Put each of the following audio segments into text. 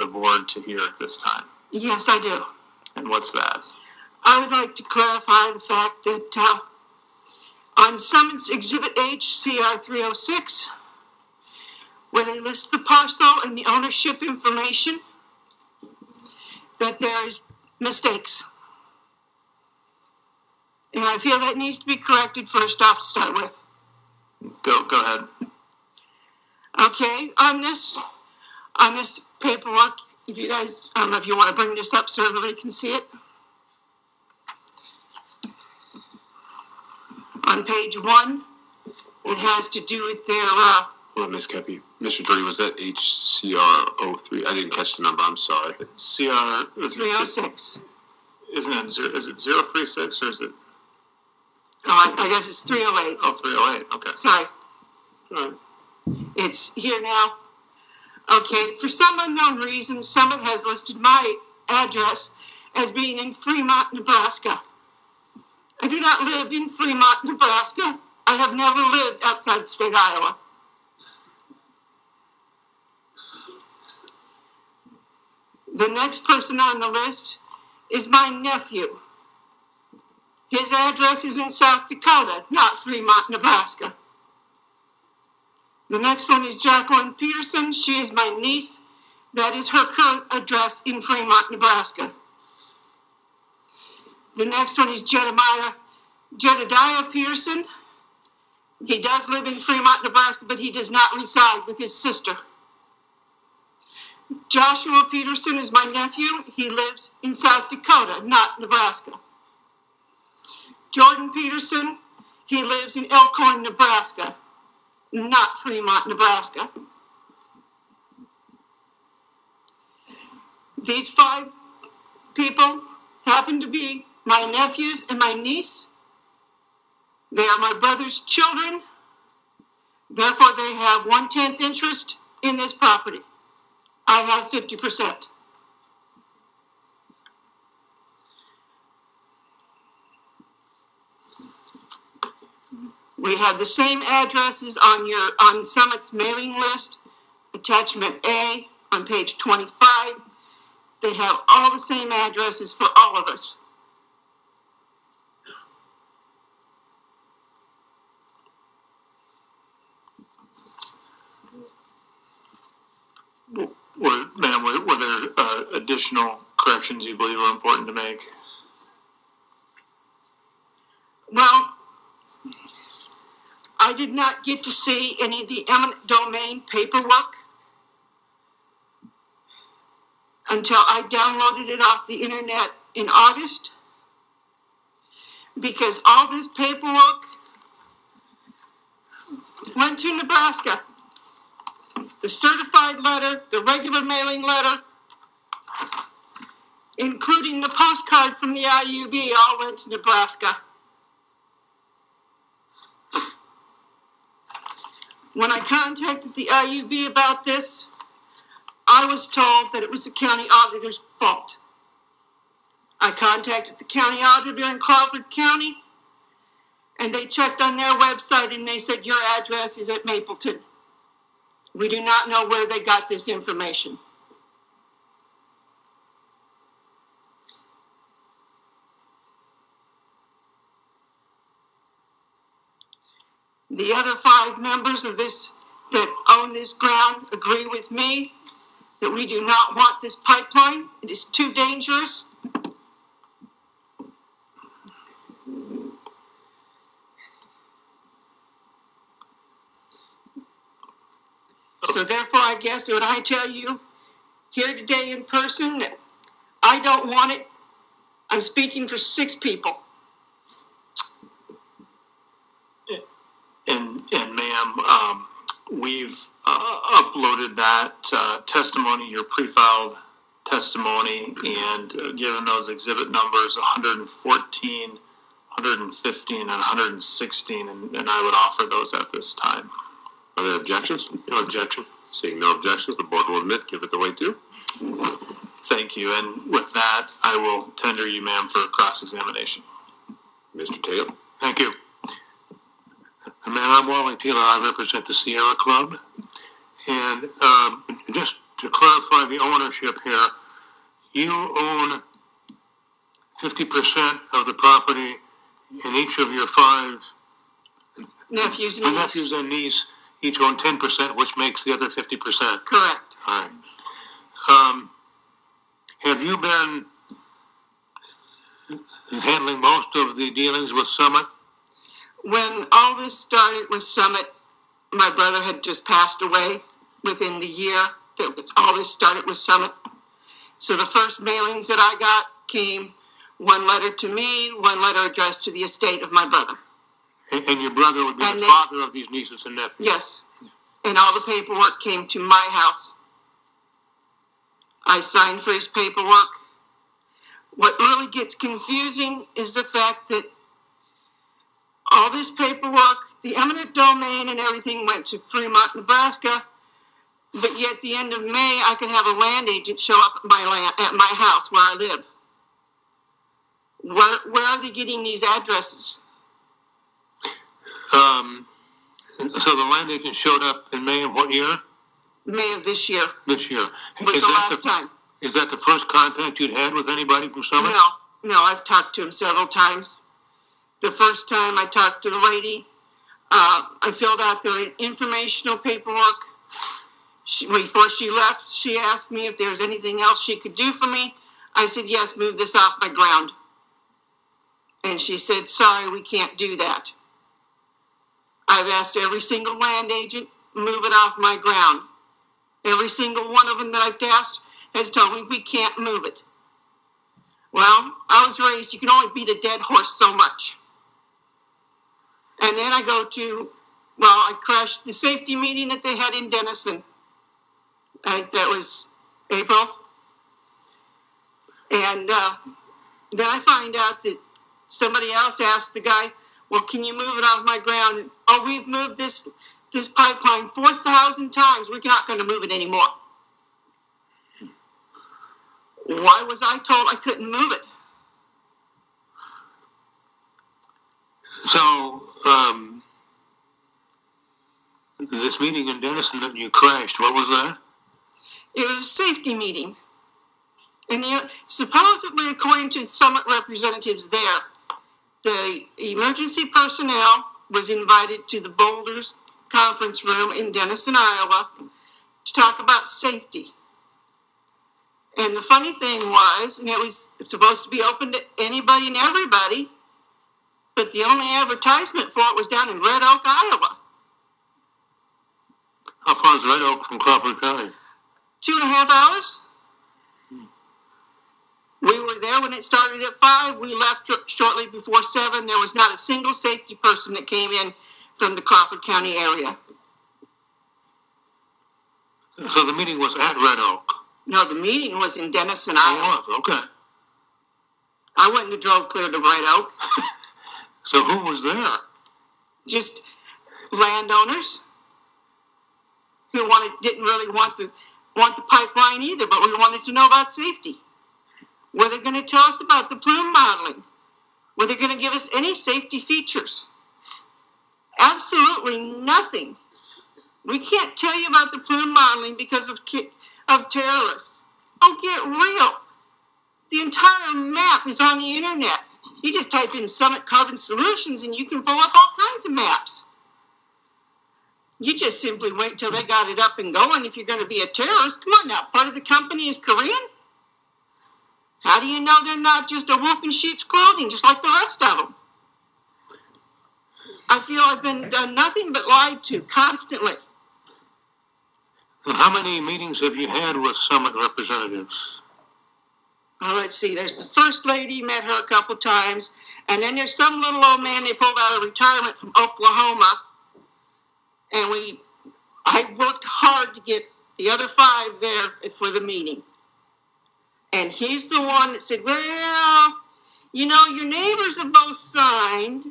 board to hear at this time? Yes, I do. And what's that? I would like to clarify the fact that on Summons Exhibit H, CR 306, where they list the parcel and the ownership information, that there's mistakes. And I feel that needs to be corrected first off to start with. Go ahead. Okay, on this paperwork, if you guys, I don't know if you want to bring this up so everybody can see it. On page 1, it has to do with their, Well, Ms. Koeppe, Mr. Jorde, was that HCR03? I didn't catch the number, I'm sorry. CR 306. Isn't it, is it 036 or is it? Oh, I guess it's 308. Oh, 308, okay. Sorry. All right. It's here now. Okay, for some unknown reason, Summit has listed my address as being in Fremont, Nebraska. I do not live in Fremont, Nebraska. I have never lived outside the state of Iowa. The next person on the list is my nephew. His address is in South Dakota, not Fremont, Nebraska. The next one is Jacqueline Peterson. She is my niece. That is her current address in Fremont, Nebraska. The next one is Jedediah Peterson. He does live in Fremont, Nebraska, but he does not reside with his sister. Joshua Peterson is my nephew. He lives in South Dakota, not Nebraska. Jordan Peterson, he lives in Elkhorn, Nebraska, not Fremont, Nebraska. These 5 people happen to be my nephews and my niece. They are my brother's children. Therefore, they have 1/10 interest in this property. I have 50%. We have the same addresses on Summit's mailing list. Attachment A on page 25. They have all the same addresses for all of us. Ma'am, were there additional corrections you believe are important to make? Well, I did not get to see any of the eminent domain paperwork until I downloaded it off the internet in August, because all this paperwork went to Nebraska. The certified letter, the regular mailing letter, including the postcard from the IUB, all went to Nebraska. When I contacted the IUB about this, I was told that it was the county auditor's fault. I contacted the county auditor in Crawford County, and they checked on their website and they said, your address is at Mapleton. We do not know where they got this information. The other 5 members of this that own this ground agree with me that we do not want this pipeline. It is too dangerous. So therefore, I guess when I tell you here today in person that I don't want it, I'm speaking for 6 people. And ma'am, we've uploaded that testimony, your pre-filed testimony, and given those exhibit numbers 114, 115, and 116, and I would offer those at this time. Are there objections? No objection. Seeing no objections, the board will admit, give it the way to. Thank you, and with that, I will tender you, ma'am, for cross-examination. Mr. Taylor. Thank you. Ma'am, I'm Wally Taylor. I represent the Sierra Club. And just to clarify the ownership here, you own 50% of the property, and each of your 5 nephews and niece each own 10%, which makes the other 50%. Correct. All right. Have you been handling most of the dealings with Summit? When all this started with Summit, my brother had just passed away within the year that all this started with Summit. So the first mailings that I got came 1 letter to me, 1 letter addressed to the estate of my brother. And your brother would be the father of these nieces and nephews? Yes. And all the paperwork came to my house. I signed for his paperwork. What really gets confusing is the fact that all this paperwork, the eminent domain and everything went to Fremont, Nebraska, but yet at the end of May, I could have a land agent show up at my house where I live. Where are they getting these addresses? So the land agent showed up in May of what year? May of this year. This year. Was the last time. Is that the first contact you'd had with anybody from Summit? No, I've talked to him several times. The first time I talked to the lady, I filled out their informational paperwork. Before she left, she asked me if there was anything else she could do for me. I said, yes, move this off my ground. And she said, sorry, we can't do that. I've asked every single land agent, move it off my ground. Every single one of them that I've asked has told me we can't move it. Well, I was raised, you can only beat a dead horse so much. And then I go to, I crashed the safety meeting that they had in Denison. I think that was April. And then I find out that somebody else asked the guy, well, can you move it off my ground? And, oh, we've moved this pipeline 4,000 times. We're not going to move it anymore. Why was I told I couldn't move it? So, this meeting in Denison that you crashed, what was that? It was a safety meeting. And supposedly, according to Summit representatives there, the emergency personnel was invited to the Boulders conference room in Denison, Iowa, to talk about safety. And the funny thing was, and it was supposed to be open to anybody and everybody, but the only advertisement for it was down in Red Oak, Iowa. How far is Red Oak from Crawford County? 2.5 hours. We were there when it started at 5. We left shortly before 7. There was not a single safety person that came in from the Crawford County area. So the meeting was at Red Oak? No, the meeting was in Denison, Iowa. It was, okay. I wouldn't have drove clear to Red Oak. So who was there? Just landowners who didn't really want the pipeline either, but we wanted to know about safety. Were they going to tell us about the plume modeling? Were they going to give us any safety features? Absolutely nothing. We can't tell you about the plume modeling because of terrorists. Oh, get real. The entire map is on the internet. You just type in Summit Carbon Solutions and you can pull up all kinds of maps. You just simply wait till they got it up and going if you're going to be a terrorist. Come on now, part of the company is Korean? How do you know they're not just a wolf in sheep's clothing, just like the rest of them? I feel I've been done nothing but lied to constantly. And how many meetings have you had with Summit representatives? Well, let's see. There's the first lady, met her a couple times, and then there's some little old man they pulled out of retirement from Oklahoma, and I worked hard to get the other 5 there for the meeting. And he's the one that said, well, you know, your neighbors have both signed.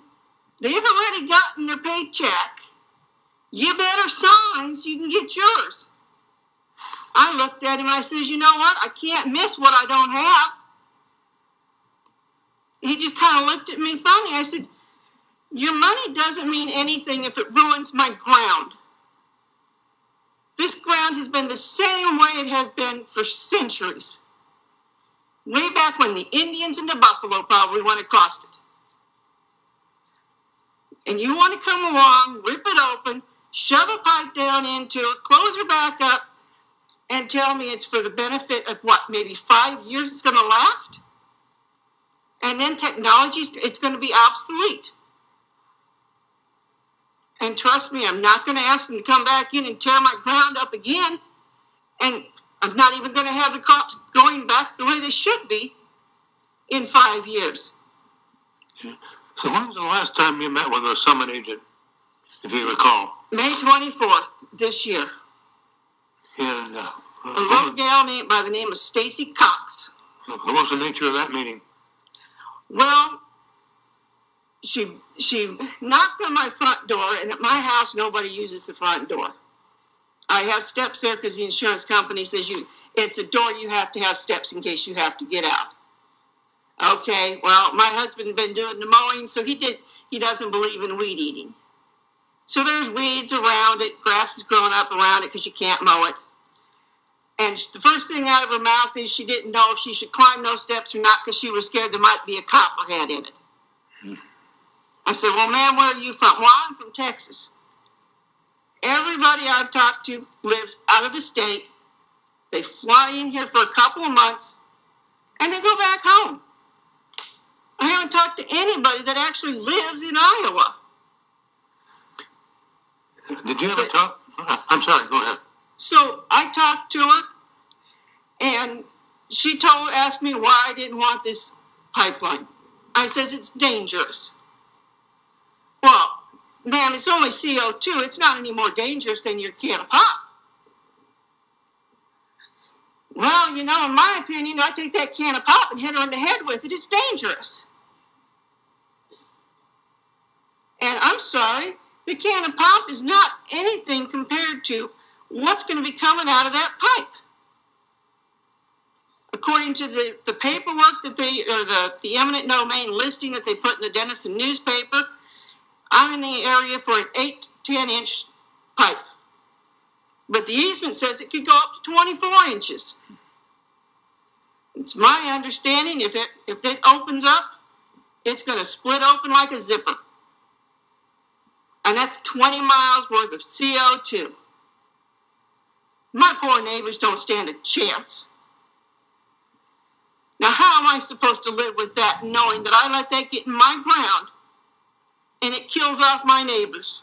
They've already gotten their paycheck. You better sign so you can get yours. I looked at him and I says, you know what? I can't miss what I don't have. He just kind of looked at me funny. I said, your money doesn't mean anything if it ruins my ground. This ground has been the same way it has been for centuries. Way back when the Indians and the buffalo probably went across it. And you want to come along, rip it open, shove a pipe down into it, close her back up, and tell me it's for the benefit of what, maybe 5 years it's going to last? And then technology, it's going to be obsolete. And trust me, I'm not going to ask them to come back in and tear my ground up again. And I'm not even going to have the crops going back the way they should be in 5 years. So when was the last time you met with a summit agent, if you recall? May 24th this year. And A little gal by the name of Stacy Cox. what was the nature of that meeting? Well, she knocked on my front door, and at my house, nobody uses the front door. I have steps there because the insurance company says it's a door, you have to have steps in case you have to get out. Okay, well, my husband had been doing the mowing, so he doesn't believe in weed eating. So there's weeds around it, grass is growing up around it because you can't mow it. And the first thing out of her mouth is she didn't know if she should climb those steps or not because she was scared there might be a copperhead in it. I said, well, ma'am, where are you from? Well, I'm from Texas. Everybody I've talked to lives out of the state. They fly in here for a couple of months, and they go back home. I haven't talked to anybody that actually lives in Iowa. Did you ever talk? I'm sorry, go ahead. So I talked to her, and she asked me why I didn't want this pipeline. I says it's dangerous. Well, ma'am, it's only CO2. It's not any more dangerous than your can of pop. Well, in my opinion, I take that can of pop and hit her in the head with it. It's dangerous. And I'm sorry, the can of pop is not anything compared to what's going to be coming out of that pipe. According to the paperwork that the eminent domain listing that they put in the Denison newspaper, I'm in the area for an 8 to 10 inch pipe. But the easement says it could go up to 24 inches. It's my understanding if it opens up, it's going to split open like a zipper. And that's 20 miles worth of CO2. My poor neighbors don't stand a chance. Now, how am I supposed to live with that, knowing that I let that get in my ground and it kills off my neighbors?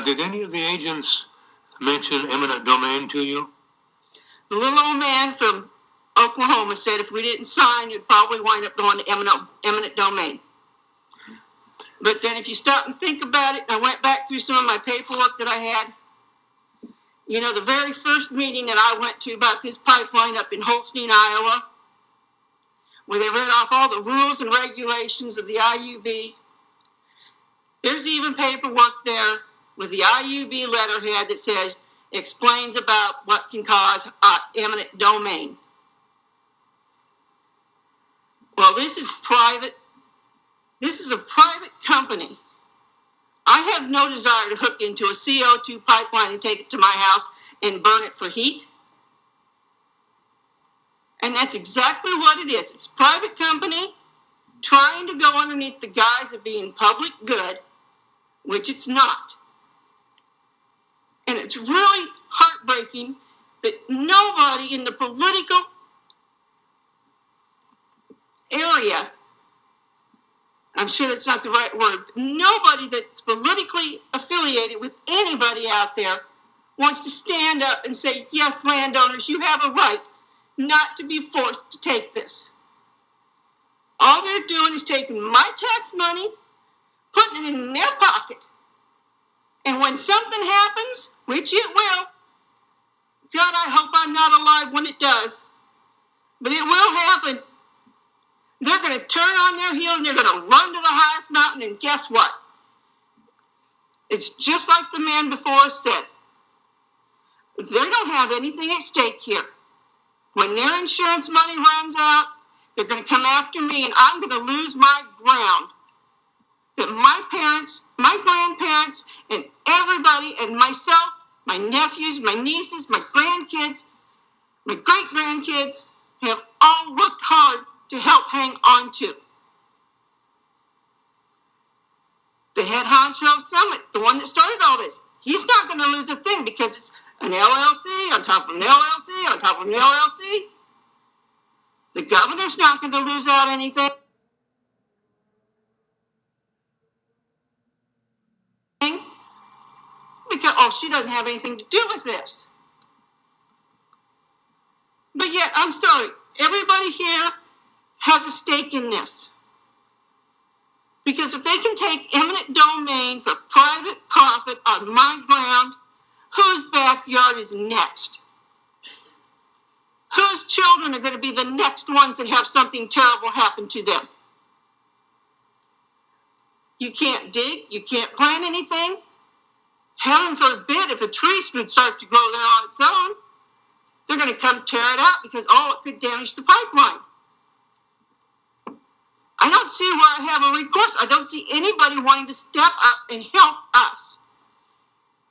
Did any of the agents mention eminent domain to you? The little old man from Oklahoma said if we didn't sign, you'd probably wind up going to eminent domain. But then if you stop and think about it, I went back through some of my paperwork that I had. The very first meeting that I went to about this pipeline up in Holstein, Iowa, where they read off all the rules and regulations of the IUB. There's even paperwork there with the IUB letterhead that says, explains about what can cause eminent domain. Well, this is private. This is a private company. I have no desire to hook into a CO2 pipeline and take it to my house and burn it for heat. And that's exactly what it is. It's a private company trying to go underneath the guise of being public good, which it's not. And it's really heartbreaking that nobody in the political area, I'm sure that's not the right word, but nobody that's politically affiliated with anybody out there wants to stand up and say, yes, landowners, you have a right not to be forced to take this. All they're doing is taking my tax money, putting it in their pocket. And when something happens, which it will, God, I hope I'm not alive when it does, but it will happen. They're going to turn on their heel and they're going to run to the highest mountain, and guess what? It's just like the man before us said. They don't have anything at stake here. When their insurance money runs out, they're going to come after me, and I'm going to lose my ground that my parents, my grandparents, and everybody, and myself, my nephews, my nieces, my grandkids, my great-grandkids, have all worked hard to help hang on to. The head honcho of Summit, the one that started all this, he's not going to lose a thing because it's an LLC on top of an LLC on top of an LLC. The governor's not going to lose out anything. Because, oh, she doesn't have anything to do with this. But yet, I'm sorry, everybody here has a stake in this. Because if they can take eminent domain for private profit on my ground, whose backyard is next? Whose children are going to be the next ones that have something terrible happen to them? You can't dig, you can't plant anything. Heaven forbid if a tree would start to grow there on its own, they're going to come tear it out because, oh, it could damage the pipeline. I don't see where I have a recourse. I don't see anybody wanting to step up and help us.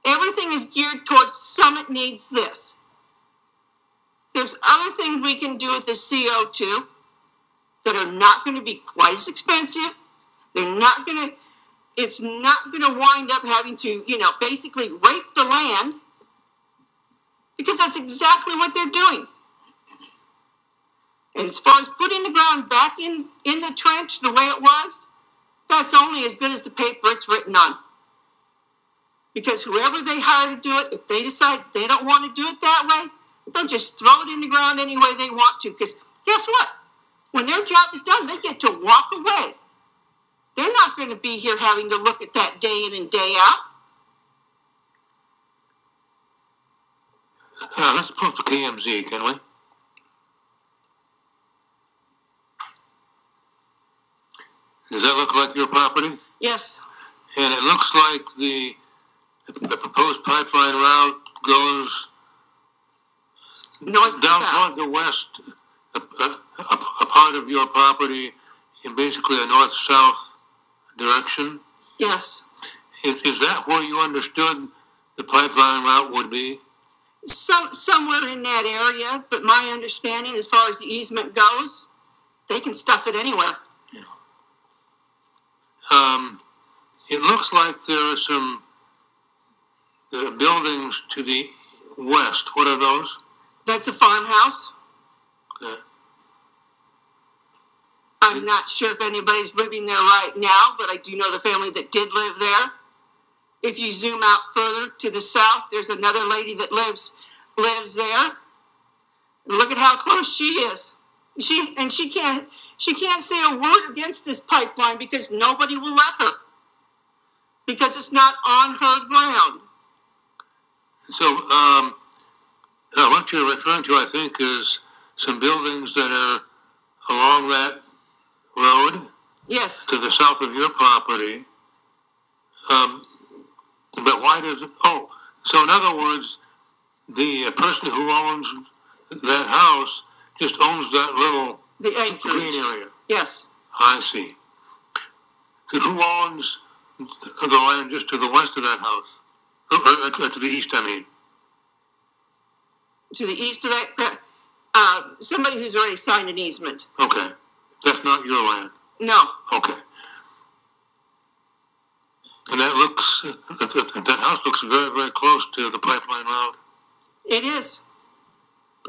Everything is geared towards Summit needs this. There's other things we can do with the CO2 that are not going to be quite as expensive. It's not going to wind up having to, basically rape the land because that's exactly what they're doing. And as far as putting the ground back in the trench the way it was, that's only as good as the paper it's written on. Because whoever they hire to do it, if they decide they don't want to do it that way, they'll just throw it in the ground any way they want to. Because guess what? When their job is done, they get to walk away. They're not going to be here having to look at that day in and day out. Let's pull up the KMZ, can we? Does that look like your property? Yes. And it looks like the proposed pipeline route goes North down south. toward the west, a part of your property in basically a north-south direction. Yes. Is that where you understood the pipeline route would be? Somewhere in that area, but my understanding as far as the easement goes, they can stuff it anywhere. It looks like there are some buildings to the west. What are those? That's a farmhouse. Okay. I'm not sure if anybody's living there right now, but I do know the family that did live there. If you zoom out further to the south, there's another lady that lives there. Look at how close she is. She can't say a word against this pipeline because nobody will let her. Because it's not on her ground. So, what you're referring to, I think, is some buildings that are along that road. Yes. To the south of your property. But why does it? Oh, so in other words, the person who owns that house just owns that little green area. Yes. I see. So who owns the land just to the west of that house? Or to the east, I mean. To the east of that, somebody who's already signed an easement. Okay. That's not your land? No. Okay. And that house looks very, very close to the pipeline route. It is.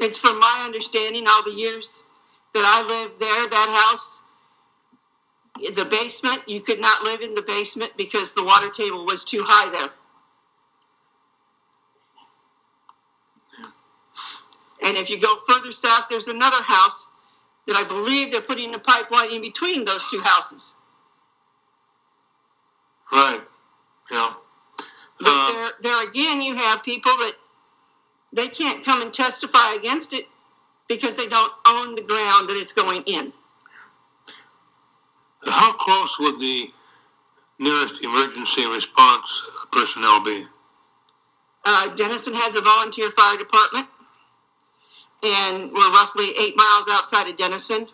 It's from my understanding, all the years that I lived there, that house, the basement, you could not live in the basement because the water table was too high there. And if you go further south, there's another house that I believe they're putting a pipeline in between those two houses. Right. Yeah. But there again, you have people that they can't come and testify against it because they don't own the ground that it's going in. How close would the nearest emergency response personnel be? Denison has a volunteer fire department, and we're roughly 8 miles outside of Denison.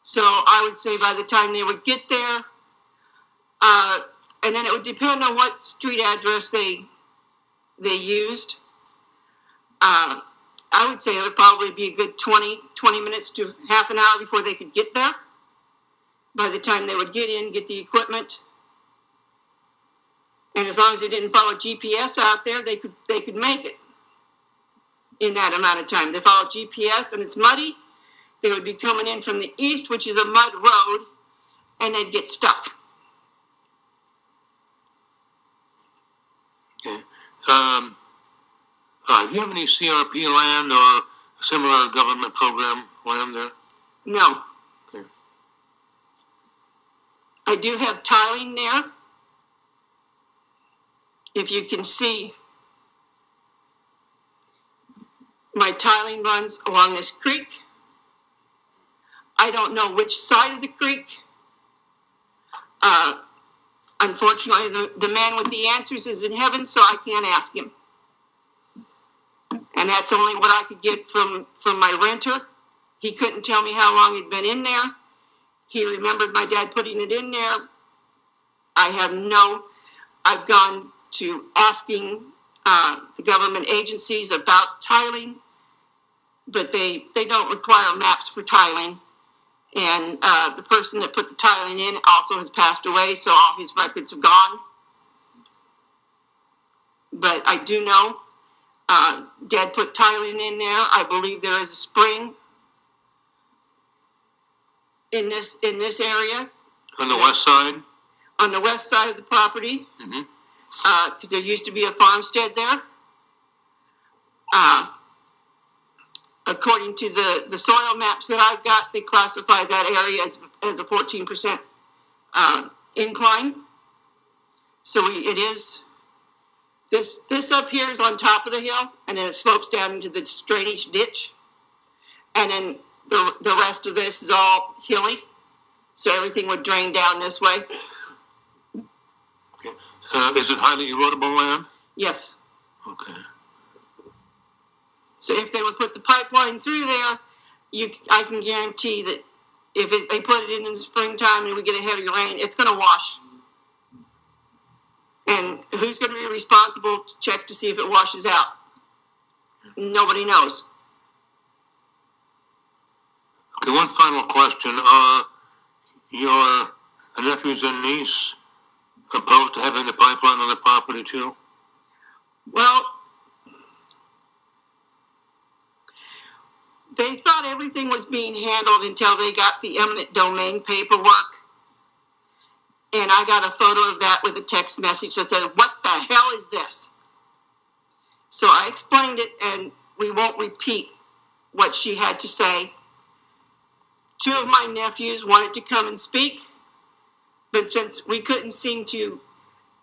So I would say by the time they would get there, And then it would depend on what street address they used. I would say it would probably be a good 20 minutes to half an hour before they could get there. By the time they would get in, get the equipment. And as long as they didn't follow GPS out there, they could make it in that amount of time. They follow GPS and it's muddy, they would be coming in from the east, which is a mud road, and they'd get stuck. Okay. Do you have any CRP land or similar government program land there? No. Okay. I do have tiling there. If you can see, my tiling runs along this creek. I don't know which side of the creek. Unfortunately, the man with the answers is in heaven, so I can't ask him. And that's only what I could get from my renter. He couldn't tell me how long it'd been in there. He remembered my dad putting it in there. I've gone to asking the government agencies about tiling, but they don't require maps for tiling. And the person that put the tiling in also has passed away, so all his records are gone. But I do know Dad put tiling in there. I believe there is a spring in this area. On the west side? On the west side of the property. Mm-hmm. Because there used to be a farmstead there. According to the soil maps that I've got, they classify that area as a 14% incline. So it is, this up here is on top of the hill, and then it slopes down into the drainage ditch. And then the rest of this is all hilly, so everything would drain down this way. Is it highly erodible land? Yes. Okay. So if they would put the pipeline through there, I can guarantee that if they put it in the springtime and we get a heavy rain, it's going to wash. And who's going to be responsible to check to see if it washes out? Nobody knows. Okay, one final question. Are your nephews and niece opposed to having the pipeline on the property too? Well, they thought everything was being handled until they got the eminent domain paperwork. And I got a photo of that with a text message that said, "What the hell is this?" So I explained it, and we won't repeat what she had to say. Two of my nephews wanted to come and speak, but since we couldn't seem to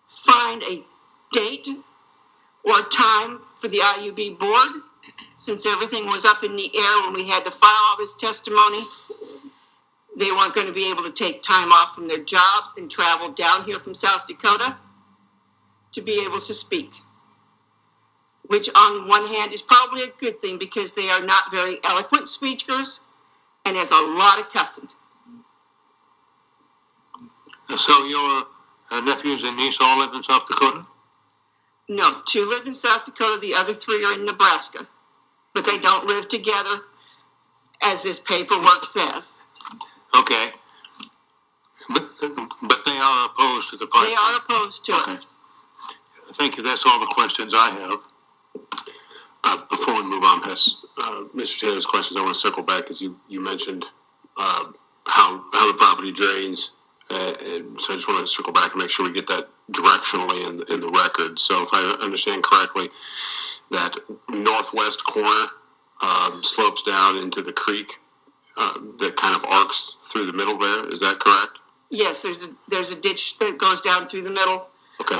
find a date or time for the IUB board, since everything was up in the air when we had to file all this testimony, they weren't going to be able to take time off from their jobs and travel down here from South Dakota to be able to speak. Which on one hand is probably a good thing because they are not very eloquent speakers and there's a lot of cussing. So your nephews and niece all live in South Dakota? No, 2 live in South Dakota, the other 3 are in Nebraska. But they don't live together, as this paperwork says. Okay. But they are opposed to the pipeline? They are opposed to it. Thank you. That's all the questions I have. Before we move on past Mr. Taylor's questions, I want to circle back because you mentioned how the property drains. And so I just want to circle back and make sure we get that directionally in the record. So if I understand correctly, that northwest corner slopes down into the creek that kind of arcs through the middle there. Is that correct? Yes, there's a ditch that goes down through the middle. Okay.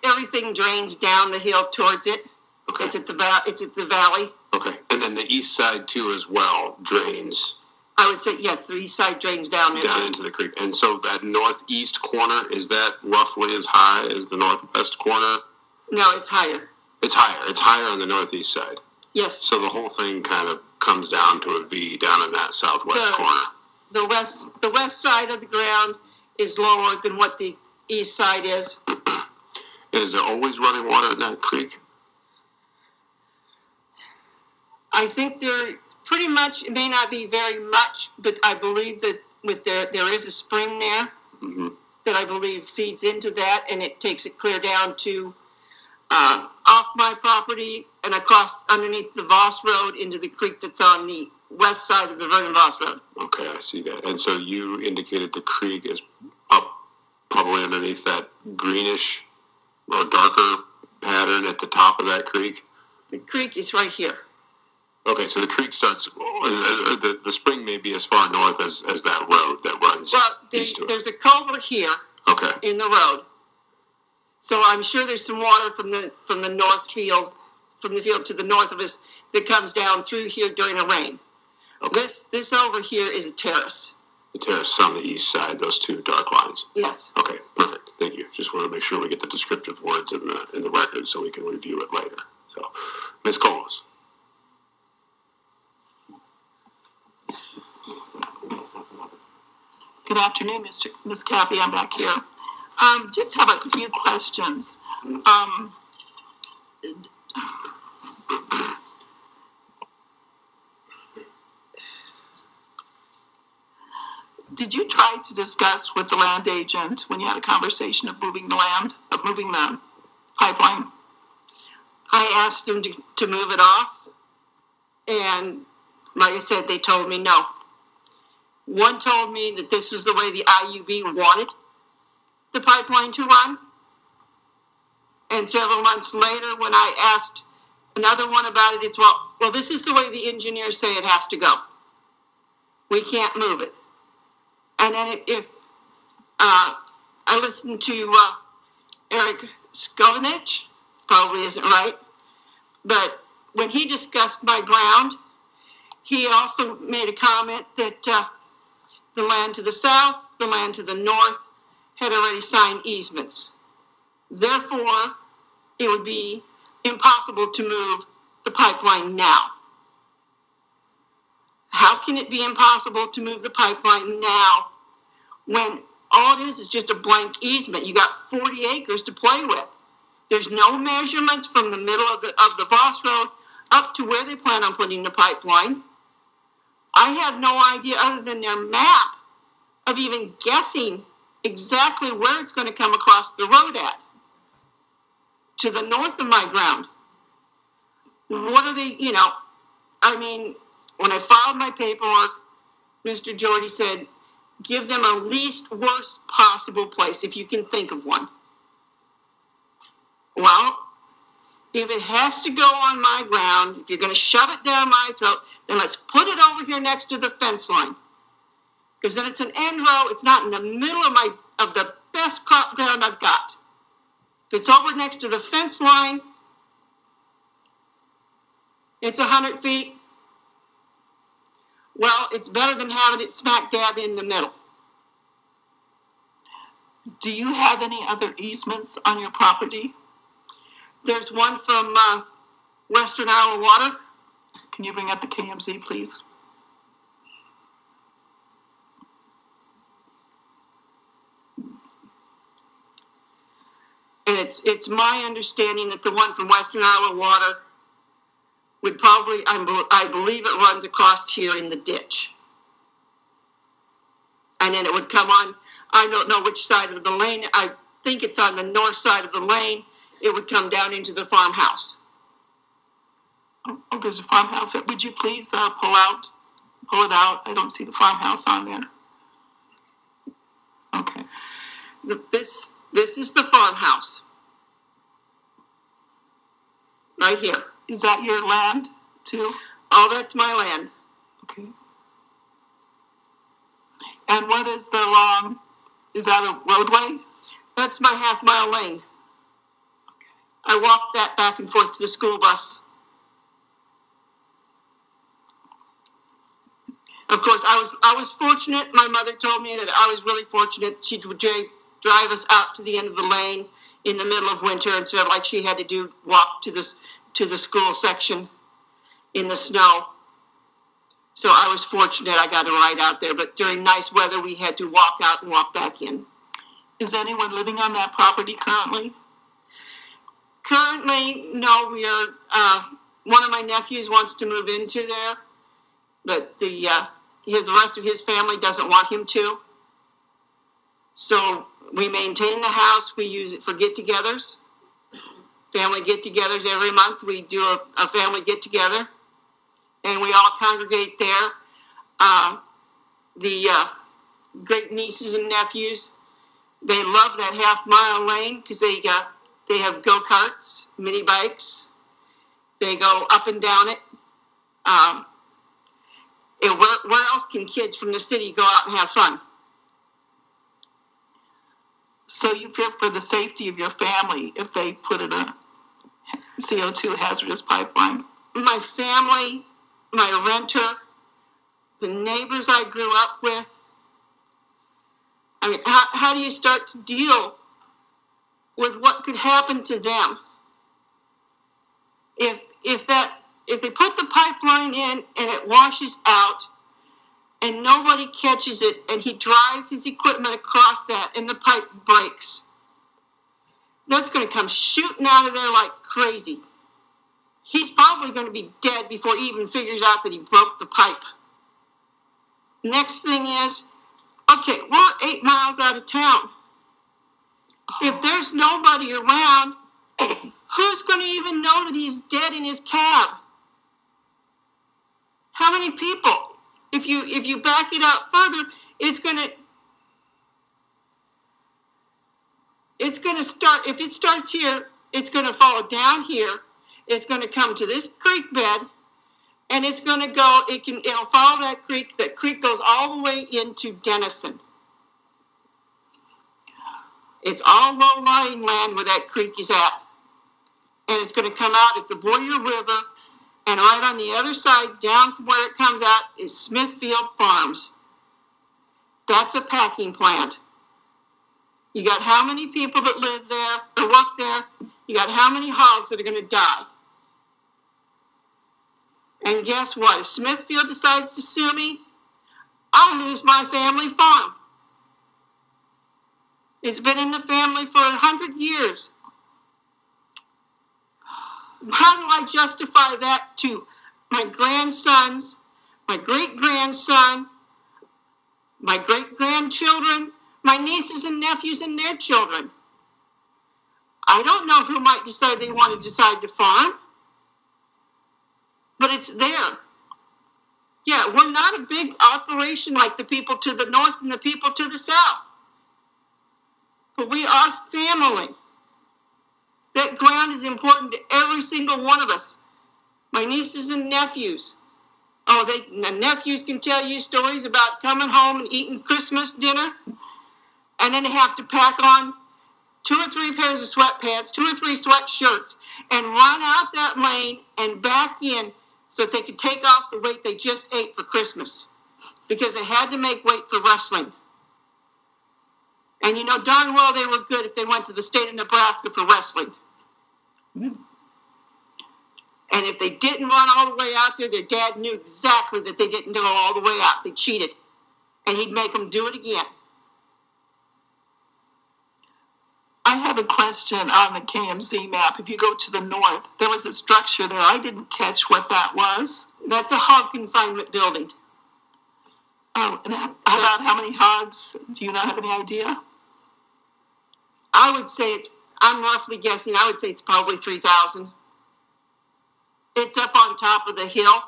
Everything drains down the hill towards it. Okay. It's at the valley. Okay. And then the east side too as well drains. I would say yes. The east side drains down into the creek. And so that northeast corner, is that roughly as high as the northwest corner? No, it's higher. It's higher. It's higher on the northeast side. Yes. So the whole thing kind of comes down to a V down in that southwest corner. The west side of the ground is lower than what the east side is. And is there always running water in that creek? I think there pretty much, it may not be very much, but I believe that there is a spring there that I believe feeds into that, and it takes it clear down to off my property and across underneath the Voss Road into the creek that's on the west side of the Vernon Voss Road. Okay, I see that. And so you indicated the creek is up probably underneath that greenish or darker pattern at the top of that creek? The creek is right here. Okay, so the creek starts, the spring may be as far north as that road that runs east to it. There's a culvert here in the road. So I'm sure there's some water from the north field, from the field to the north of us that comes down through here during a rain. Okay. This over here is a terrace. The terrace on the east side, those two dark lines. Yes. Okay, perfect. Thank you. Just want to make sure we get the descriptive words in the record so we can review it later. So, Ms. Colas. Good afternoon, Ms. Koeppe. I'm back here. Just have a few questions. Did you try to discuss with the land agent when you had a conversation of moving the pipeline? I asked them to move it off, and like I said, they told me no. One told me that this was the way the IUB wanted the pipeline to run. And several months later, when I asked another one about it, it's, well, this is the way the engineers say it has to go. We can't move it. And then if I listened to Eric Skovanich, probably isn't right, but when he discussed my ground, he also made a comment that the land to the south, the land to the north, had already signed easements. Therefore, it would be impossible to move the pipeline now. How can it be impossible to move the pipeline now when all it is just a blank easement? You got 40 acres to play with. There's no measurements from the middle of the Voss Road up to where they plan on putting the pipeline. I have no idea other than their map of even guessing exactly where it's going to come across the road at. To the north of my ground. What are they, I mean, when I filed my paperwork, Mr. Jorde said, give them a least worst possible place, if you can think of one. Well, if it has to go on my ground, if you're going to shove it down my throat, then let's put it over here next to the fence line. Because then it's an end row, it's not in the middle of the best crop ground I've got. If it's over next to the fence line, it's 100 feet. Well, it's better than having it smack dab in the middle. Do you have any other easements on your property? There's one from Western Iowa Water. Can you bring up the KMZ, please? And it's my understanding that the one from Western Iowa Water would probably, I believe it runs across here in the ditch. And then it would come on, I don't know which side of the lane, I think it's on the north side of the lane, it would come down into the farmhouse. Oh, there's a farmhouse. Would you please pull it out? I don't see the farmhouse on there. Okay. This is the farmhouse. Right here. Is that your land, too? Oh, that's my land. Okay. And what is is that a roadway? That's my half-mile lane. Okay. I walk that back and forth to the school bus. Of course, I was fortunate. My mother told me that I was really fortunate. She would drive us out to the end of the lane in the middle of winter instead of like she had to walk to the school section in the snow. So I was fortunate I got a ride out there, but during nice weather we had to walk out and walk back in. Is anyone living on that property currently? Currently, no, we are, one of my nephews wants to move into there, but the rest of his family doesn't want him to. So we maintain the house, we use it for get-togethers, family get-togethers every month. We do a family get-together, and we all congregate there. The great nieces and nephews, they love that half-mile lane because they have go-karts, mini bikes. They go up and down it. And where else can kids from the city go out and have fun? So you fear for the safety of your family if they put in a CO2 hazardous pipeline? My family, my renter, the neighbors I grew up with. I mean, how do you start to deal with what could happen to them? If they put the pipeline in and it washes out and nobody catches it and he drives his equipment across that and the pipe breaks, that's going to come shooting out of there like crazy. He's probably going to be dead before he even figures out that he broke the pipe. Next thing is, okay, we're 8 miles out of town. If there's nobody around, who's going to even know that he's dead in his cab? How many people? If you back it up further, it's going to start. If it starts here, it's going to follow down here. It's going to come to this creek bed, and it's going to go. It'll follow that creek. That creek goes all the way into Denison. It's all low-lying land where that creek is at. And it's going to come out at the Boyer River, and right on the other side, down from where it comes out, is Smithfield Farms. That's a packing plant. You got how many people that live there or work there? You got how many hogs that are going to die? And guess what? If Smithfield decides to sue me, I'll lose my family farm. It's been in the family for 100 years. How do I justify that to my grandsons, my great-grandson, my great-grandchildren, my nieces and nephews and their children? I don't know who might decide they want to decide to farm, but it's there. Yeah, we're not a big operation like the people to the north and the people to the south, but we are family. That ground is important to every single one of us. My nieces and nephews. The nephews can tell you stories about coming home and eating Christmas dinner, and then they have to pack on 2 or 3 pairs of sweatpants, 2 or 3 sweatshirts, and run out that lane and back in so that they could take off the weight they just ate for Christmas, because they had to make weight for wrestling. And you know darn well they were good if they went to the state of Nebraska for wrestling. And if they didn't run all the way out there, their dad knew exactly that they didn't go all the way out. They cheated. And he'd make them do it again. I have a question on the KMZ map. If you go to the north, there was a structure there. I didn't catch what that was. That's a hog confinement building. Oh, and about how many hogs? Do you not have any idea? I would say I'm roughly guessing, I would say it's probably 3,000. It's up on top of the hill.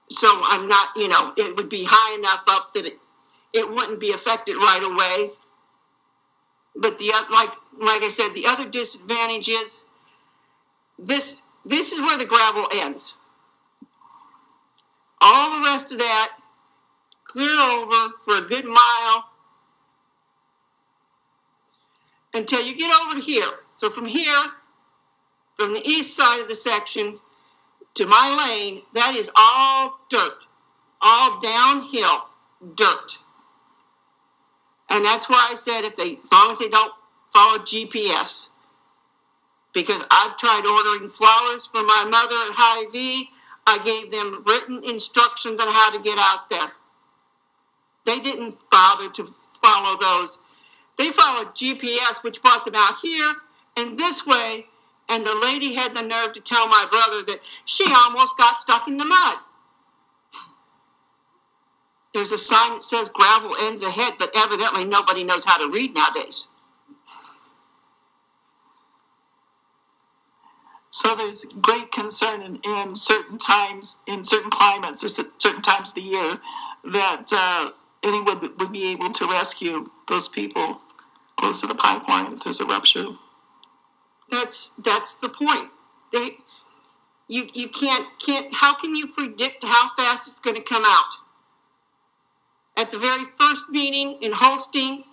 So I'm not, it would be high enough up that it wouldn't be affected right away. But like I said, the other disadvantage is this is where the gravel ends. All the rest of that, clear over for a good mile until you get over to here. So from here, from the east side of the section to my lane, that is all dirt, all downhill dirt. And that's why I said as long as they don't follow GPS, because I've tried ordering flowers for my mother at Hy-Vee. I gave them written instructions on how to get out there. They didn't bother to follow those. They followed GPS, which brought them out here and this way, and the lady had the nerve to tell my brother that she almost got stuck in the mud. There's a sign that says gravel ends ahead, but evidently nobody knows how to read nowadays. So there's great concern in certain times, in certain climates, or certain times of the year, that anyone would be able to rescue those people close to the pipeline if there's a rupture. That's the point. You can't. How can you predict how fast it's going to come out? At the very first meeting in Holstein,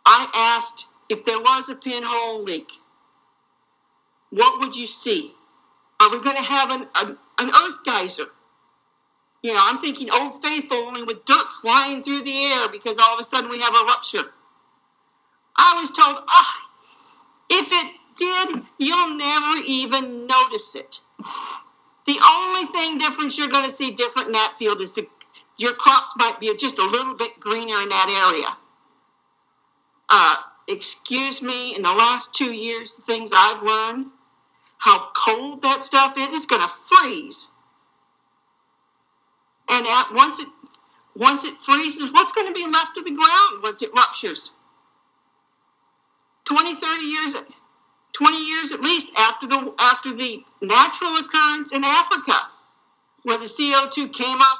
I asked if there was a pinhole leak, what would you see? Are we going to have an earth geyser? You know, I'm thinking Old Faithful only with dirt flying through the air because all of a sudden we have a rupture. I was told, if it did, you'll never even notice it. The only thing different you're going to see different in that field is your crops might be just a little bit greener in that area. Excuse me, in the last 2 years, the things I've learned, how cold that stuff is, it's going to freeze. And once it freezes, what's going to be left of the ground once it ruptures? 20 years at least after the natural occurrence in Africa, where the CO2 came off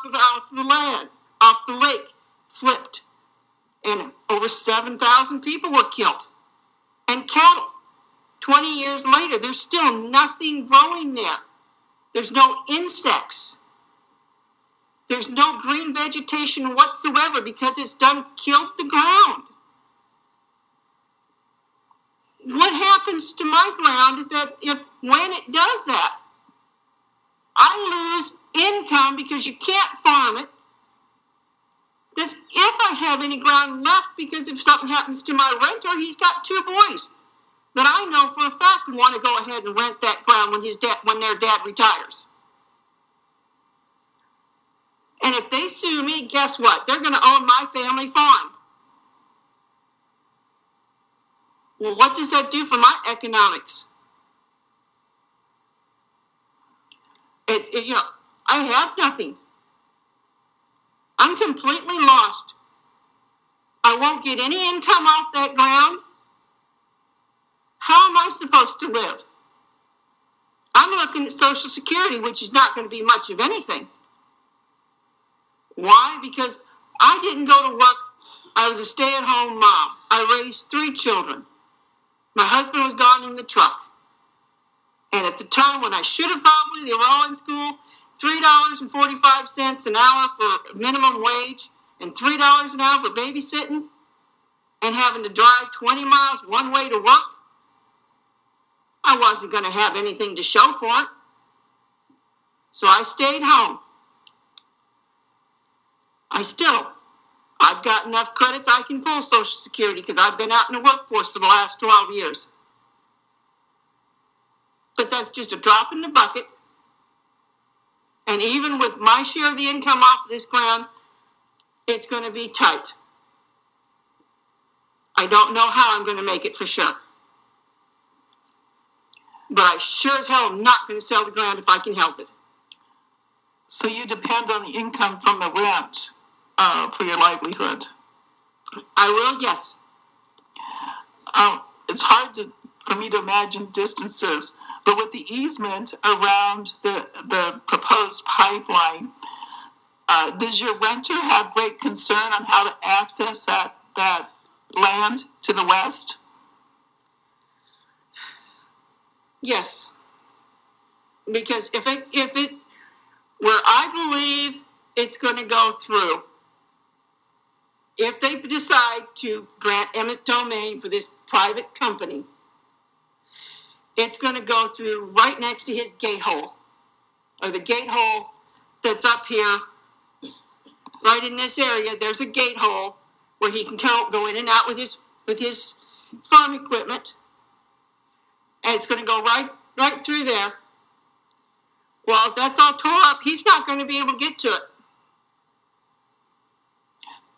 the land, off the lake, flipped, and over 7,000 people were killed, and cattle. 20 years later, there's still nothing growing there. There's no insects. There's no green vegetation whatsoever because it's killed the ground. What happens to my ground when it does that? I lose income because you can't farm it. That's if I have any ground left, because if something happens to my renter, he's got 2 boys that I know for a fact want to go ahead and rent that ground when their dad retires. And if they sue me, guess what? They're going to own my family farm. Well, what does that do for my economics? I have nothing. I'm completely lost. I won't get any income off that ground. How am I supposed to live? I'm looking at Social Security, which is not going to be much of anything. Why? Because I didn't go to work. I was a stay-at-home mom. I raised 3 children. My husband was gone in the truck. And at the time when I should have probably, they were all in school, $3.45 an hour for minimum wage and $3 an hour for babysitting and having to drive 20 miles one way to work. I wasn't going to have anything to show for it. So I stayed home. I've got enough credits I can pull Social Security because I've been out in the workforce for the last 12 years. But that's just a drop in the bucket. And even with my share of the income off of this ground, it's going to be tight. I don't know how I'm going to make it for sure. But I sure as hell am not going to sell the ground if I can help it. So you depend on the income from the rent for your livelihood? I will, yes. It's hard for me to imagine distances, but with the easement around the proposed pipeline, does your renter have great concern on how to access that land to the west? Yes. Because if it where I believe it's going to go through, if they decide to grant eminent domain for this private company, it's going to go through right next to his gate hole, or the gate hole that's up here, right in this area. There's a gate hole where he can go in and out with his farm equipment, and it's going to go right through there. Well, if that's all tore up, he's not going to be able to get to it.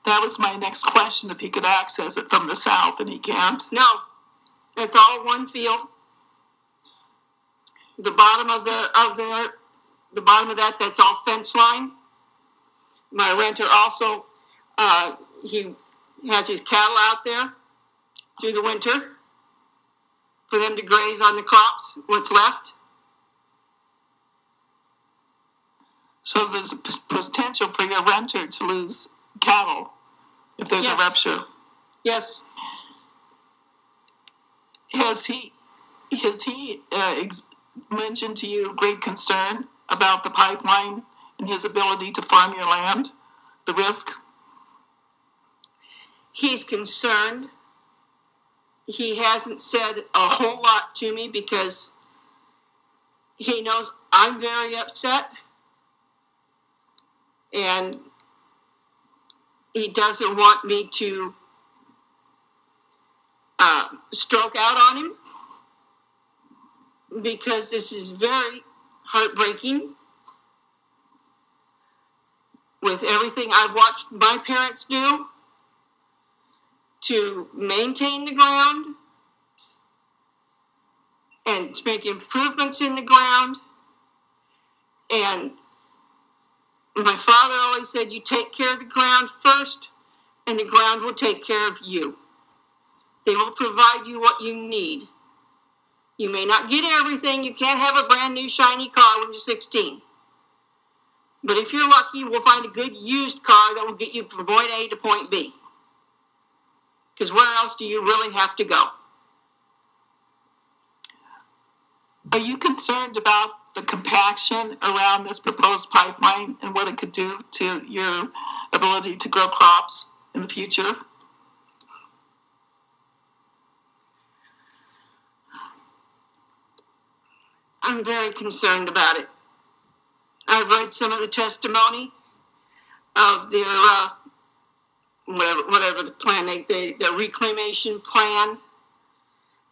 That was my next question, if he could access it from the south, and he can't. No, it's all one field. The bottom of the bottom of that, that's all fence line. My renter also, he has his cattle out there through the winter for them to graze on the crops, what's left. So there's a potential for your renter to lose cattle if there's a rupture. Yes. Has he mentioned to you great concern about the pipeline and his ability to farm your land, the risk? He's concerned. He hasn't said a whole lot to me because he knows I'm very upset. And he doesn't want me to stroke out on him because this is very heartbreaking with everything I've watched my parents do to maintain the ground and to make improvements in the ground. And my father always said, you take care of the ground first, and the ground will take care of you. They will provide you what you need. You may not get everything. You can't have a brand new shiny car when you're 16. But if you're lucky, we'll find a good used car that will get you from point A to point B. Because where else do you really have to go? Are you concerned about the compaction around this proposed pipeline and what it could do to your ability to grow crops in the future? I'm very concerned about it. I've read some of the testimony of their, whatever the plan, the reclamation plan,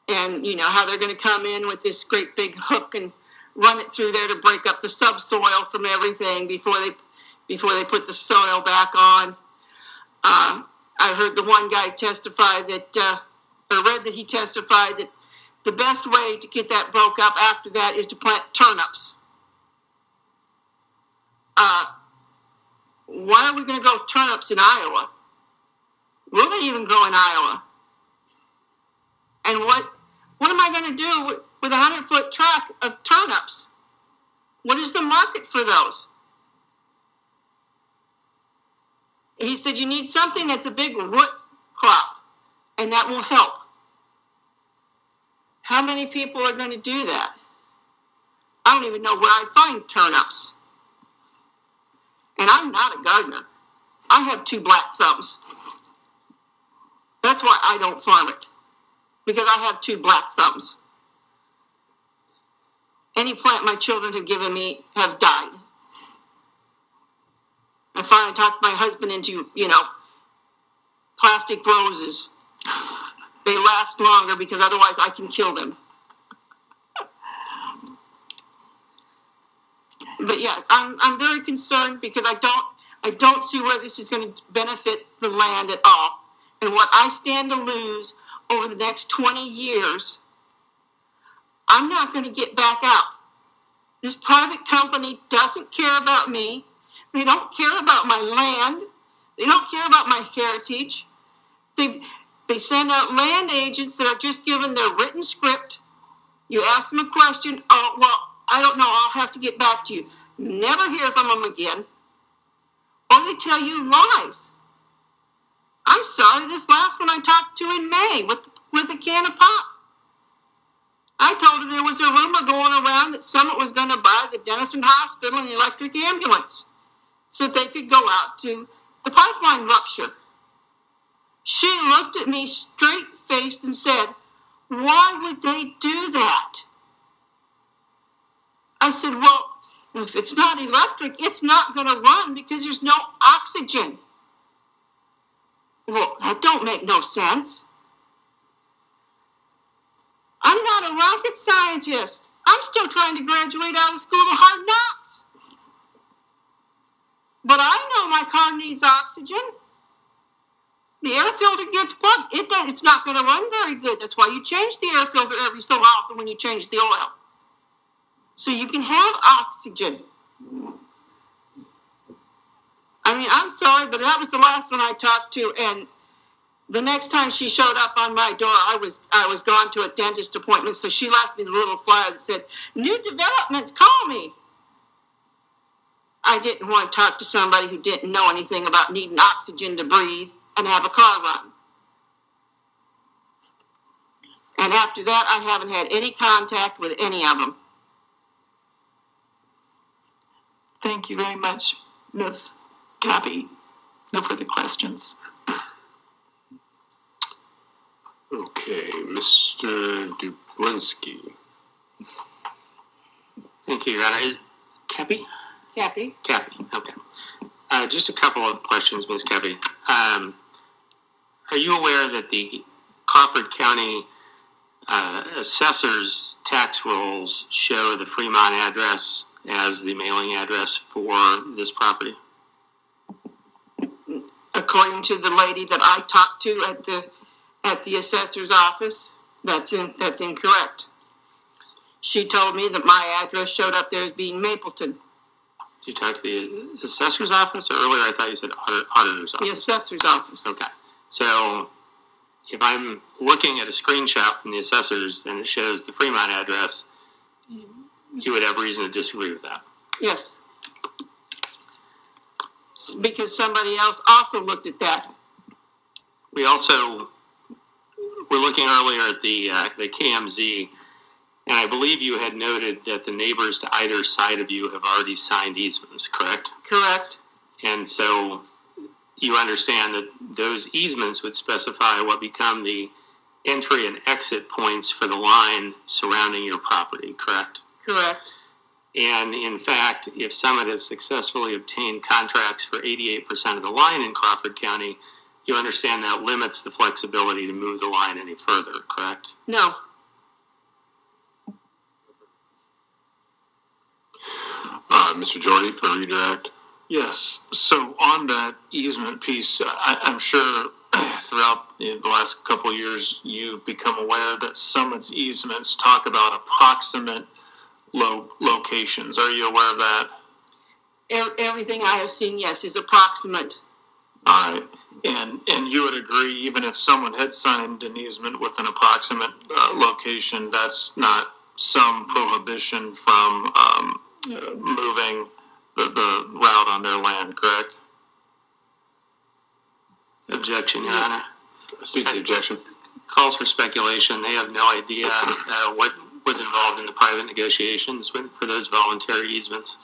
and you know how they're going to come in with this great big hook and run it through there to break up the subsoil from everything before they put the soil back on. I heard the one guy testify that, or read that he testified that the best way to get that broke up after that is to plant turnips. Why are we going to grow turnips in Iowa? Will they even grow in Iowa? And what am I going to do with a 100-foot track of turnips? What is the market for those? He said you need something that's a big root crop, and that will help. How many people are going to do that? I don't even know where I'd find turnips. And I'm not a gardener. I have 2 black thumbs. That's why I don't farm it. Because I have 2 black thumbs. Any plant my children have given me have died. I finally talked my husband into, plastic roses. They last longer because otherwise I can kill them. But yeah, I'm very concerned because I don't see where this is going to benefit the land at all. And what I stand to lose over the next 20 years, I'm not going to get back out. This private company doesn't care about me. They don't care about my land. They don't care about my heritage. They send out land agents that are just given their written script. You ask them a question, oh, well, I don't know, I'll have to get back to you. Never hear from them again. Or they tell you lies. I'm sorry, this last one I talked to in May with a can of pop. I told her there was a rumor going around that Summit was going to buy the Denison Hospital and the electric ambulance so that they could go out to the pipeline rupture. She looked at me straight-faced and said, why would they do that? I said, well, if it's not electric, it's not going to run because there's no oxygen. Well, that don't make no sense. I'm not a rocket scientist. I'm still trying to graduate out of School of Hard Knocks. But I know my car needs oxygen. The air filter gets plugged. It's not going to run very good. That's why you change the air filter every so often when you change the oil. So you can have oxygen. I mean, I'm sorry, but that was the last one I talked to, and the next time she showed up on my door, I was gone to a dentist appointment, so she left me the little flyer that said, "New developments, call me." I didn't want to talk to somebody who didn't know anything about needing oxygen to breathe and have a car run. And after that, I haven't had any contact with any of them. Thank you very much, Ms. Koeppe. No further questions. Okay, Mr. Dublinski. Thank you, Your Honor. Koeppe? Koeppe? Koeppe, okay. Just a couple of questions, Ms. Koeppe. Are you aware that the Crawford County assessor's tax rolls show the Fremont address as the mailing address for this property? According to the lady that I talked to at the assessor's office, that's incorrect. She told me that my address showed up there as being Mapleton. Did you talk to the assessor's office, or earlier I thought you said auditor's office? The assessor's office. Okay. So if I'm looking at a screenshot from the assessor's and it shows the Fremont address, you would have reason to disagree with that? Yes. Because somebody else also looked at that. We also were looking earlier at the KMZ, and I believe you had noted that the neighbors to either side of you have already signed easements, correct? Correct. And so you understand that those easements would specify what become the entry and exit points for the line surrounding your property, correct? Correct. And in fact, if Summit has successfully obtained contracts for 88% of the line in Crawford County, you understand that limits the flexibility to move the line any further, correct? No. Mr. Jorde for redirect. Yes, so on that easement piece, I'm sure throughout the last couple of years you've become aware that Summit's easements talk about approximate locations. Are you aware of that? Everything I have seen, yes, is approximate. All right, and you would agree, even if someone had signed an easement with an approximate location, that's not some prohibition from moving the route on their land, correct? Objection, Your Honor. State the objection. Calls for speculation. They have no idea what was involved in the private negotiations for those voluntary easements.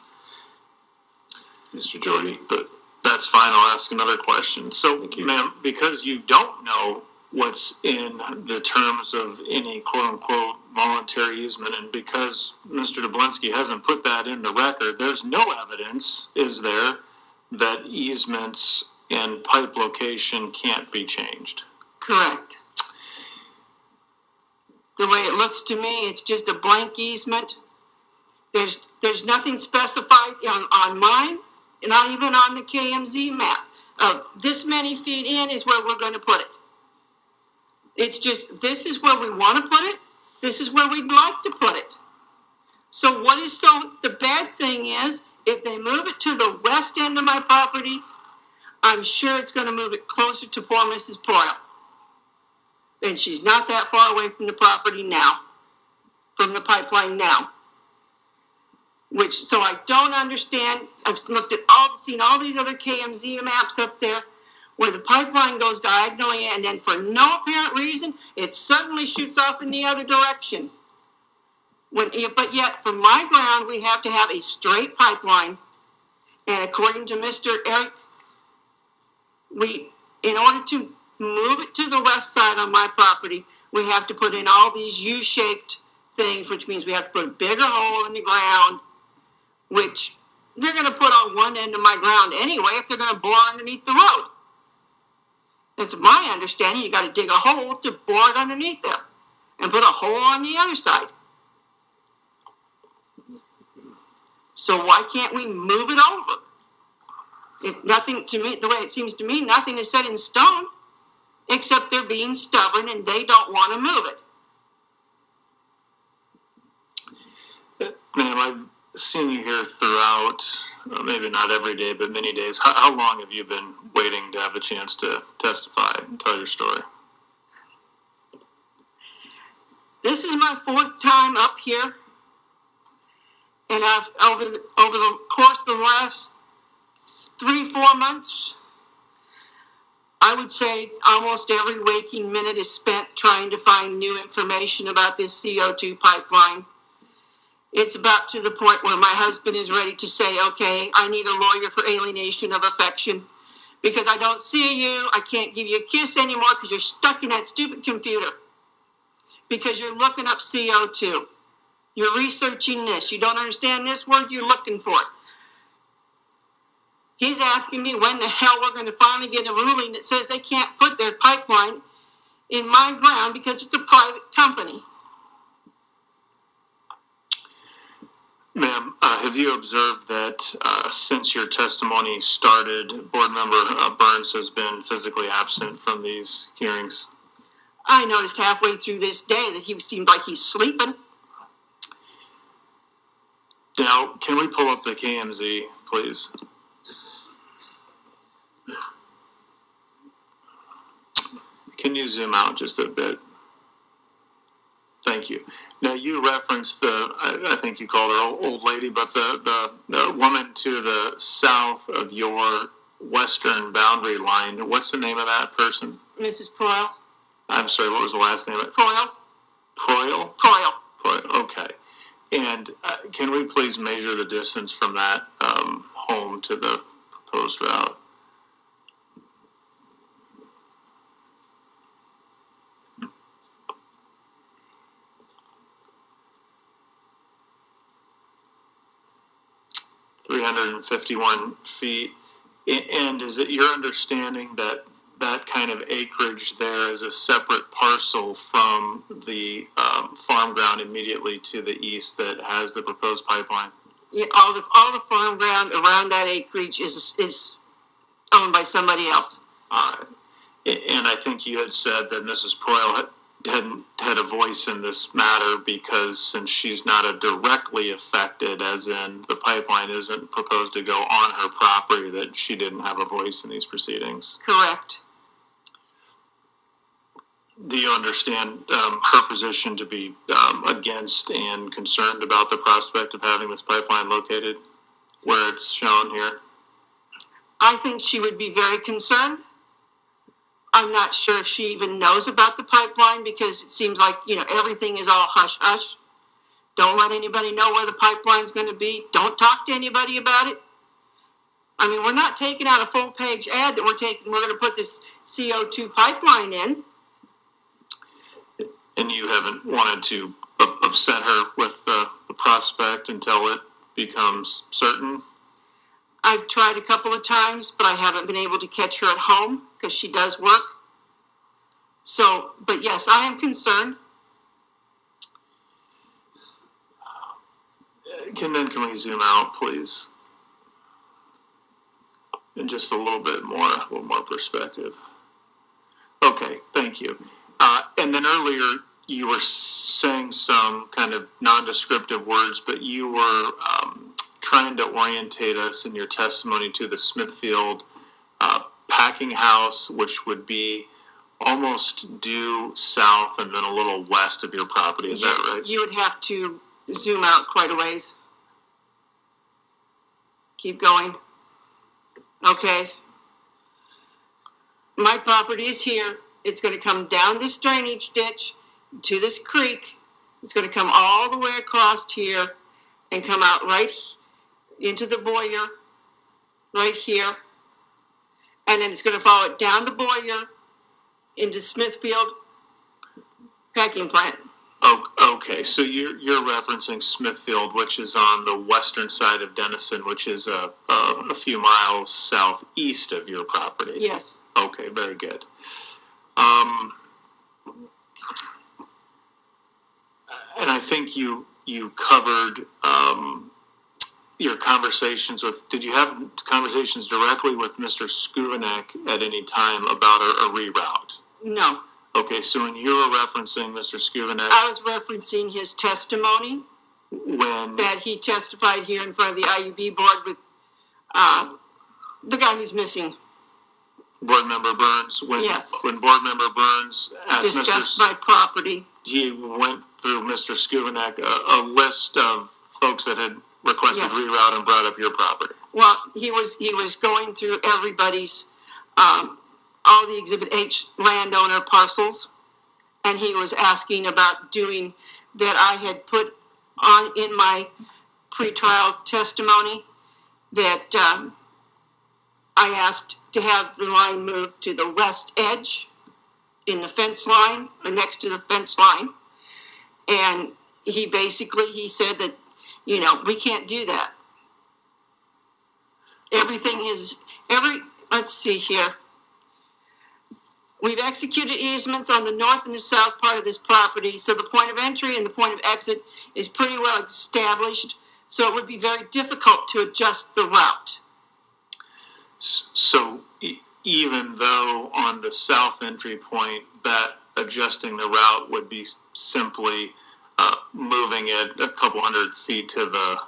Mr. Jorde. But that's fine. I'll ask another question. So, ma'am, because you don't know what's in the terms of any quote-unquote voluntary easement, and because Mr. Dublinski hasn't put that in the record, there's no evidence, is there, that easements and pipe location can't be changed? Correct. The way it looks to me, it's just a blank easement. There's nothing specified on mine, not even on the KMZ map. This many feet in is where we're going to put it. It's just, this is where we want to put it. This is where we'd like to put it. So the bad thing is, if they move it to the west end of my property, I'm sure it's going to move it closer to poor Mrs. Poyle. And she's not that far away from the property now, from the pipeline now. So I don't understand. I've looked at seen all these other KMZ maps up there where the pipeline goes diagonally, and then for no apparent reason, it suddenly shoots off in the other direction. But yet, from my ground, we have to have a straight pipeline. And according to Mr. Eric, in order to move it to the west side on my property, we have to put in all these U-shaped things, which means we have to put a bigger hole in the ground, which they're going to put on one end of my ground anyway if they're going to bore underneath the road. That's my understanding. You got to dig a hole to bore it underneath there and put a hole on the other side. So why can't we move it over? Nothing, to me, the way it seems to me, nothing is set in stone, except they're being stubborn and they don't want to move it. Ma'am, I've seen you here throughout, maybe not every day, but many days. How long have you been waiting to have a chance to testify and tell your story? This is my 4th time up here, and I've over the course of the last 3-4 months, I would say almost every waking minute is spent trying to find new information about this CO2 pipeline. It's about to the point where my husband is ready to say, okay, I need a lawyer for alienation of affection because I don't see you. I can't give you a kiss anymore because you're stuck in that stupid computer because you're looking up CO2. You're researching this. You don't understand this word, you're looking for it. He's asking me when the hell we're going to finally get a ruling that says they can't put their pipeline in my ground because it's a private company. Ma'am, have you observed that since your testimony started, Board Member Burns has been physically absent from these hearings? I noticed halfway through this day that he seemed like he's sleeping. Now, can we pull up the KMZ, please? Can you zoom out just a bit? Thank you. Now, you referenced I think you called her old lady, but the woman to the south of your western boundary line. What's the name of that person? Mrs. Proyle. I'm sorry, what was the last name? Proyle. Proyle? Proyle. Proyle, okay. And can we please measure the distance from that home to the proposed route? (351 feet). And is it your understanding that that kind of acreage there is a separate parcel from the farm ground immediately to the east that has the proposed pipeline? Yeah, all the farm ground around that acreage is owned by somebody else. All right. And I think you had said that Mrs. Proyle hadn't had a voice in this matter because since she's not directly affected, as in the pipeline isn't proposed to go on her property, that she didn't have a voice in these proceedings. Correct. Do you understand her position to be against and concerned about the prospect of having this pipeline located where it's shown here? I think she would be very concerned. I'm not sure if she even knows about the pipeline because it seems like, everything is all hush-hush. Don't let anybody know where the pipeline's going to be. Don't talk to anybody about it. I mean, we're not taking out a full-page ad that we're going to put this CO2 pipeline in. And you haven't wanted to upset her with the prospect until it becomes certain? I've tried a couple of times, but I haven't been able to catch her at home because she does work. So, but yes, I am concerned. Can we zoom out, please? And just a little more perspective. Okay, thank you. And then earlier you were saying some kind of non-descriptive words, but you were trying to orientate us in your testimony to the Smithfield packing house, which would be almost due south and then a little west of your property. Is that right? You would have to zoom out quite a ways. Keep going. Okay. My property is here. It's going to come down this drainage ditch to this creek. It's going to come all the way across here and come out right into the boyer right here. And then it's going to follow it down the boyer into Smithfield packing plant. Oh, okay, so you're referencing Smithfield, which is on the western side of Denison, which is a few miles southeast of your property. Yes. Okay, very good. And I think you covered your conversations with, did you have conversations directly with Mr. Skuvanek at any time about a reroute? No. Okay, so when you were referencing Mr. Skuvanek, I was referencing his testimony when that he testified here in front of the IUB board with the guy who's missing. Board Member Burns, when Board Member Burns asked discussed my property, he went through Mr. Skuvanek a list of folks that had requested reroute and brought up your property. Well, he was going through everybody's all the Exhibit H landowner parcels, and he was asking about doing that I had put on in my pretrial testimony that I asked to have the line moved to the west edge in the fence line or next to the fence line, and he said that, you know, we can't do that. Let's see here. We've executed easements on the north and the south part of this property, so the point of entry and the point of exit is pretty well established, so it would be very difficult to adjust the route. So even though on the south entry point that adjusting the route would be simply moving it a couple hundred feet to the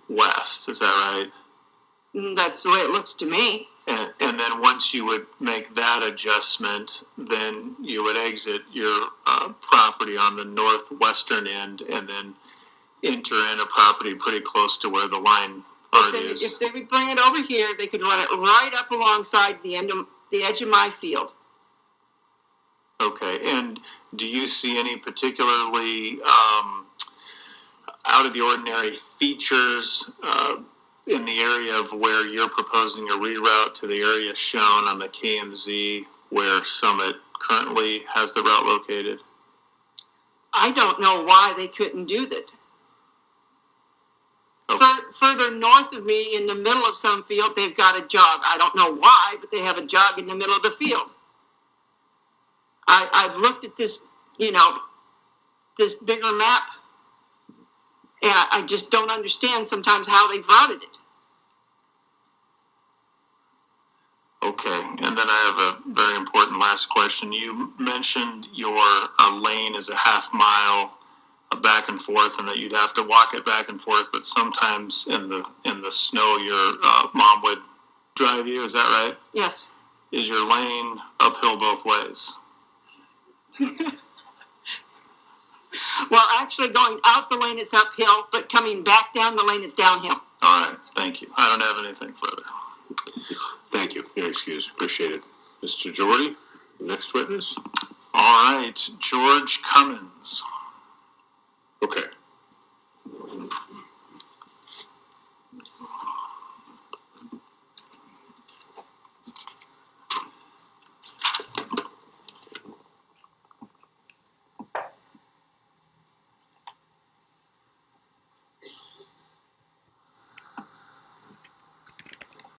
west, is that right? That's the way it looks to me. And then once you would make that adjustment, then you would exit your property on the northwestern end and then enter in a property pretty close to where the line already is. If they would bring it over here, they could run it right up alongside the edge of my field. Okay, and do you see any particularly out of the ordinary features in the area of where you're proposing a reroute to the area shown on the KMZ where Summit currently has the route located? I don't know why they couldn't do that. Okay. Further north of me, in the middle of some field, they've got a jog. I don't know why, but they have a jog in the middle of the field. I've looked at this, you know, this bigger map, and I just don't understand sometimes how they've routed it. Okay, and then I have a very important last question. You mentioned your lane is a half mile back and forth, and that you'd have to walk it back and forth. But sometimes in the snow, your mom would drive you. Is that right? Yes. Is your lane uphill both ways? Well, actually, going out the lane it's uphill, but coming back down the lane it's downhill. All right, thank you. I don't have anything further. Thank you. Your excuse. Appreciate it. Mr. Jorde, next witness. All right, George Cummins. Okay.